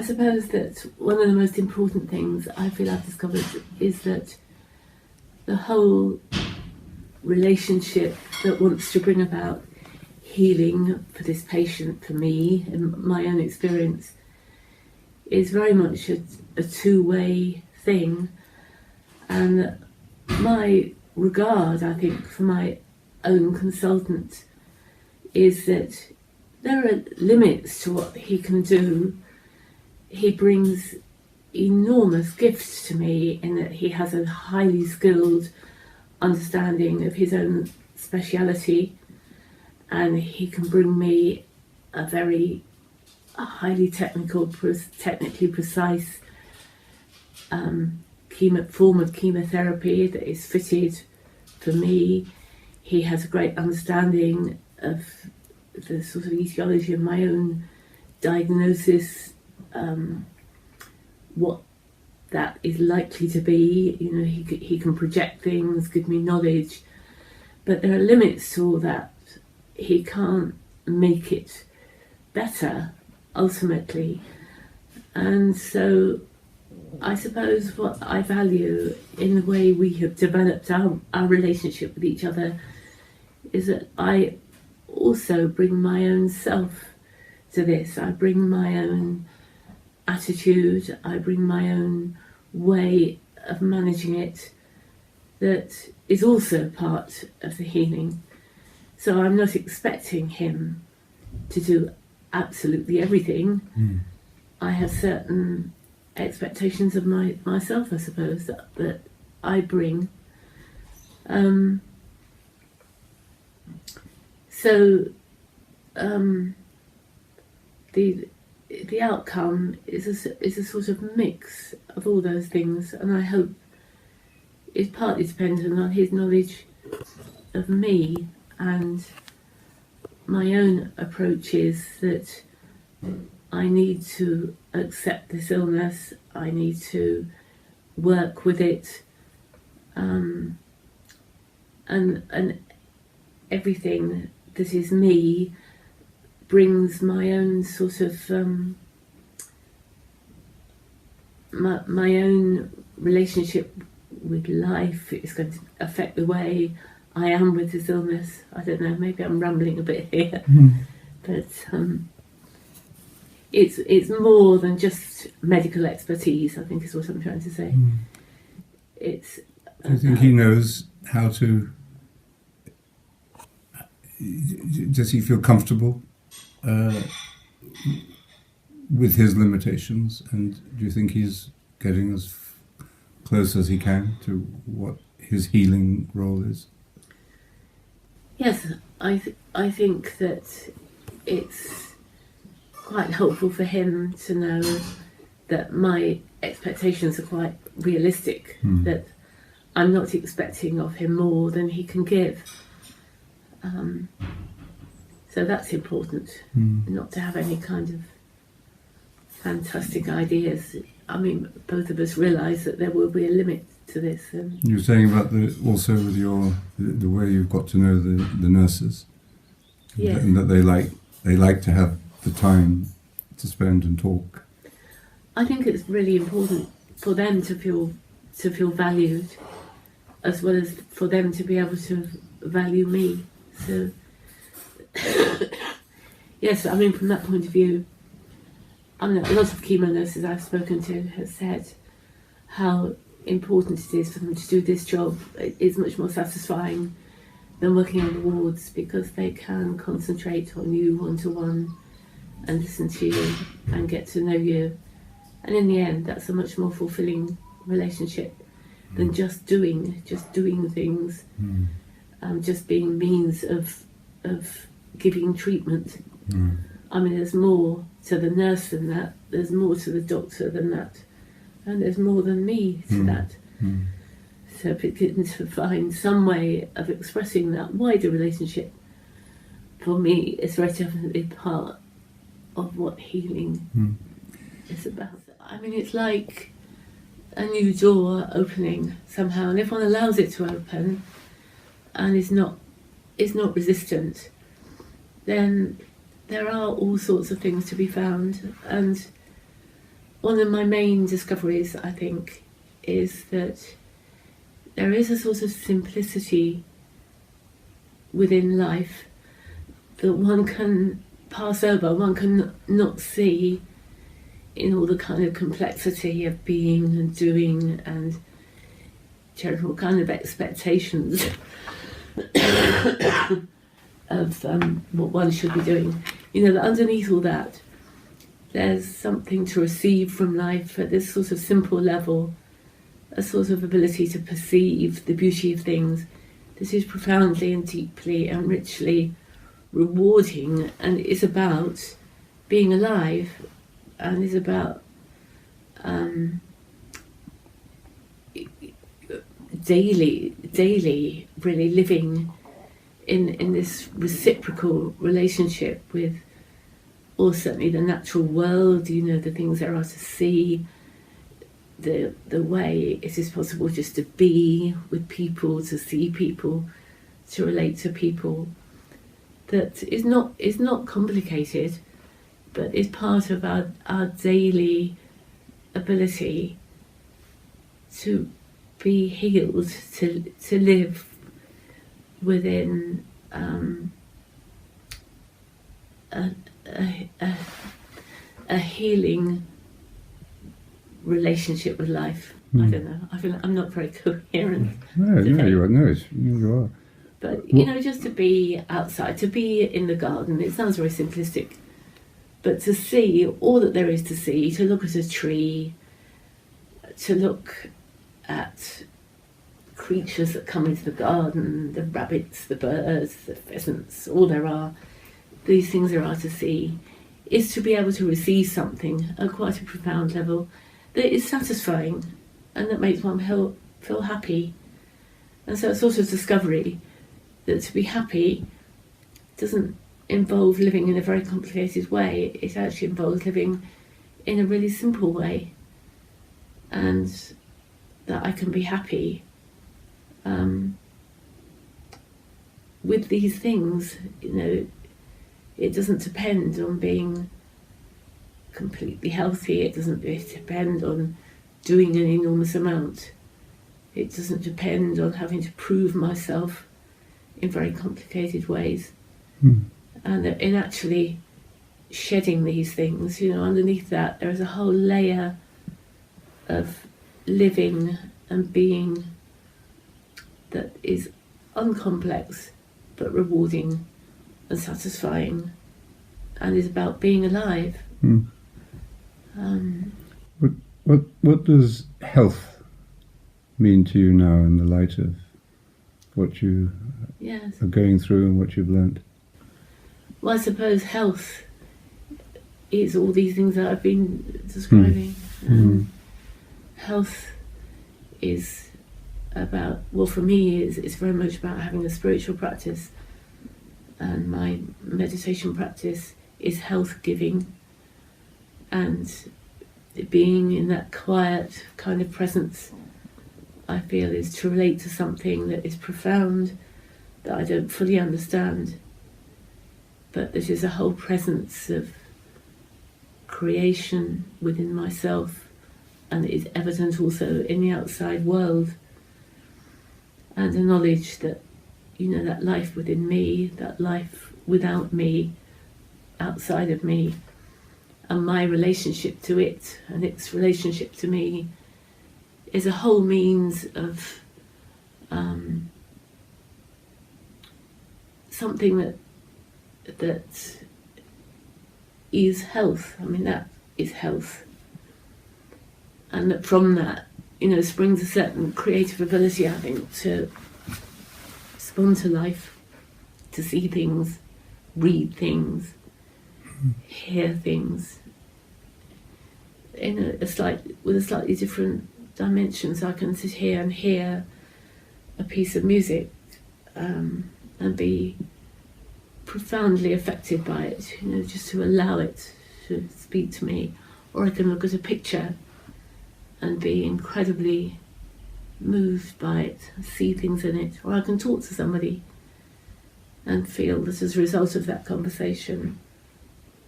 I suppose that one of the most important things I feel I've discovered is that the whole relationship that wants to bring about healing for this patient, for me, in my own experience, is very much a two-way thing. And my regard, I think, for my own consultant is that there are limits to what he can do. He brings enormous gifts to me in that he has a highly skilled understanding of his own speciality, and he can bring me a very highly technically precise form of chemotherapy that is fitted for me. He has a great understanding of the sort of etiology of my own diagnosis, what that is likely to be. You know, he can project things, give me knowledge, but there are limits to all that. He can't make it better ultimately. And so I suppose what I value in the way we have developed our relationship with each other is that I also bring my own self to this. I bring my own attitude, I bring my own way of managing it that is also part of the healing. So I'm not expecting him to do absolutely everything. I have certain expectations of myself, I suppose, that I bring. The outcome is a sort of mix of all those things, and I hope is partly dependent on his knowledge of me and my own approach is that I need to accept this illness, I need to work with it, and everything that is me brings my own sort of my own relationship with life. It's going to affect the way I am with this illness. I don't know, maybe I'm rambling a bit here, but it's more than just medical expertise, I think is what I'm trying to say. It's I think he knows how to. Does he feel comfortable with his limitations, and do you think he's getting as close as he can to what his healing role is? Yes, I think that it's quite helpful for him to know that my expectations are quite realistic, that I'm not expecting of him more than he can give. So that's important, not to have any kind of fantastic ideas. I mean, both of us realise that there will be a limit to this. You were saying about also with the way you've got to know the nurses, yes, and that they like to have the time to spend and talk. I think it's really important for them to feel valued, as well as for them to be able to value me. So yes, I mean, from that point of view, I mean, a lot of chemo nurses I've spoken to have said how important it is for them to do this job. It's much more satisfying than working on the wards, because they can concentrate on you one-to-one and listen to you and get to know you. And in the end, that's a much more fulfilling relationship than just doing things, just being means of giving treatment. I mean, there's more to the nurse than that, there's more to the doctor than that, and there's more than me to that. So begin to find some way of expressing that wider relationship, for me, is very definitely part of what healing is about. I mean, it's like a new door opening somehow, and if one allows it to open and is not resistant, then there are all sorts of things to be found. And one of my main discoveries, I think, is that there is a sort of simplicity within life that one can pass over, one can not see in all the kind of complexity of being and doing and general kind of expectations of what one should be doing. You know, that underneath all that, there's something to receive from life at this sort of simple level, a sort of ability to perceive the beauty of things that is profoundly and deeply and richly rewarding, and is about being alive, and is about daily really living in this reciprocal relationship with, or certainly the natural world, you know, the things there are to see, the way it is possible just to be with people, to see people, to relate to people, that is not complicated, but is part of our daily ability to be healed, to live within a healing relationship with life. I don't know. I feel I'm not very coherent. No, you are. No, you are. But you know, just to be outside, to be in the garden. It sounds very simplistic, but to see all that there is to see, to look at a tree, to look at creatures that come into the garden, the rabbits, the birds, the pheasants, all there are, these things there are to see, is to be able to receive something at quite a profound level that is satisfying and that makes one feel happy. And so a sort of discovery that to be happy doesn't involve living in a very complicated way. It actually involves living in a really simple way, and that I can be happy with these things. You know, it doesn't depend on being completely healthy. It doesn't depend on doing an enormous amount. It doesn't depend on having to prove myself in very complicated ways. And in actually shedding these things, you know, underneath that there is a whole layer of living and being that is uncomplex but rewarding and satisfying, and is about being alive. What does health mean to you now in the light of what you are going through and what you've learnt? Well, I suppose health is all these things that I've been describing. Health is about, well, for me, it's very much about having a spiritual practice, and my meditation practice is health giving, and being in that quiet kind of presence, I feel, is to relate to something that is profound, that I don't fully understand, but that is a whole presence of creation within myself, and is evident also in the outside world, and a knowledge that, you know, that life within me, that life without me, outside of me, and my relationship to it and its relationship to me is a whole means of something that is health. I mean, that is health, and that from that, you know, springs a certain creative ability, I think, to respond to life, to see things, read things, hear things in with a slightly different dimension. So I can sit here and hear a piece of music and be profoundly affected by it, you know, just to allow it to speak to me. Or I can look at a picture and be incredibly moved by it, see things in it. Or I can talk to somebody and feel that as a result of that conversation,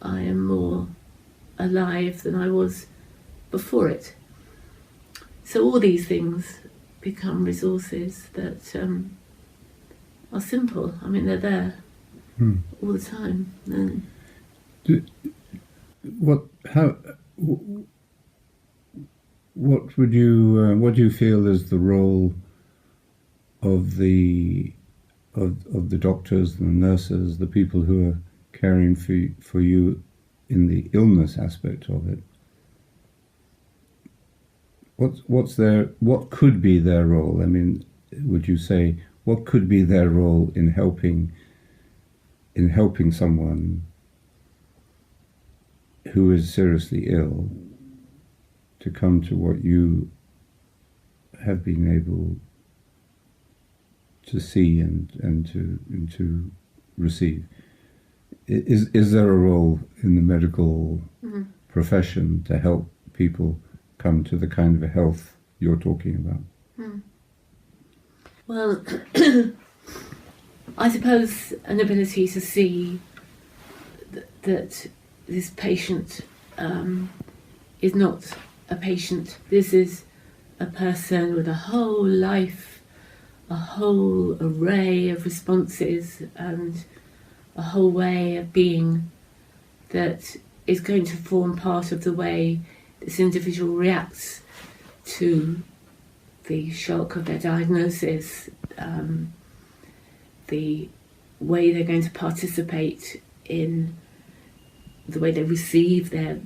I am more alive than I was before it. So all these things become resources that are simple. I mean, they're there all the time. And what do you feel is the role of the doctors and the nurses, the people who are caring for you in the illness aspect of it? What could be their role? I mean, would you say what could be their role in helping someone who is seriously ill to come to what you have been able to see and to receive? Is there a role in the medical profession to help people come to the kind of health you're talking about? Well, I suppose an ability to see that this patient is not a patient. This is a person with a whole life, a whole array of responses and a whole way of being that is going to form part of the way this individual reacts to the shock of their diagnosis, the way they're going to participate in the way they receive their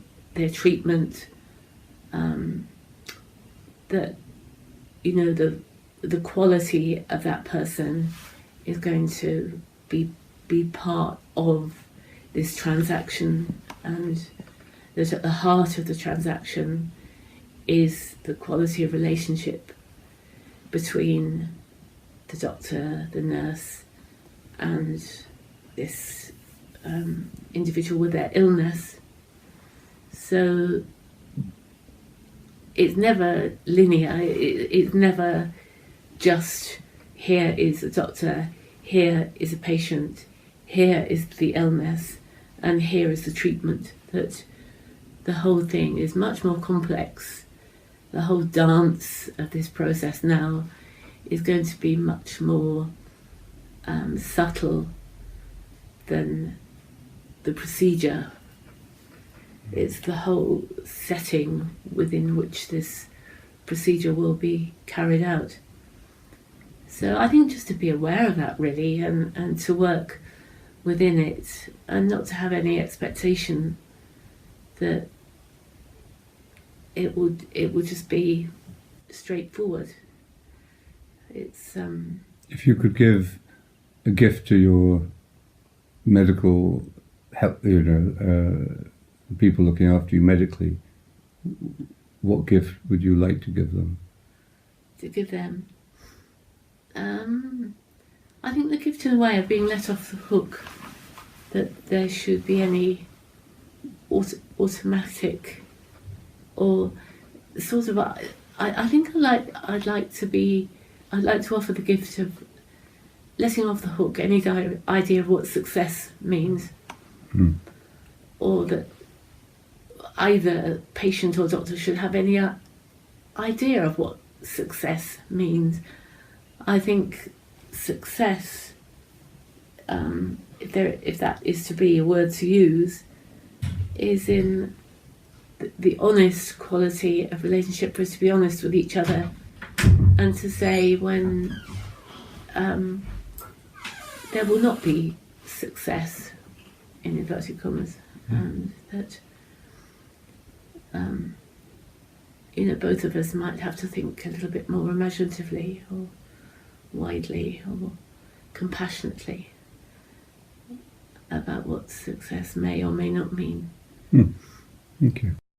treatment, that, you know, the quality of that person is going to be part of this transaction, and that at the heart of the transaction is the quality of relationship between the doctor, the nurse, and this individual with their illness. So it's never linear, it's never just here is a doctor, here is a patient, here is the illness, and here is the treatment. That the whole thing is much more complex. The whole dance of this process now is going to be much more subtle than the procedure. It's the whole setting within which this procedure will be carried out. So I think just to be aware of that, really, and to work within it, and not to have any expectation that it would just be straightforward. It's if you could give a gift to your medical help, people looking after you medically, what gift would you like to give them? I think the gift in a way of being let off the hook, that there should be any automatic or sort of, I think I'd like to offer the gift of letting off the hook any idea of what success means, or that either patient or doctor should have any idea of what success means. I think success, if that is to be a word to use, is in the honest quality of relationship, for us to be honest with each other, and to say when there will not be success, in inverted commas, and that both of us might have to think a little bit more imaginatively or widely or compassionately about what success may or may not mean. Thank you.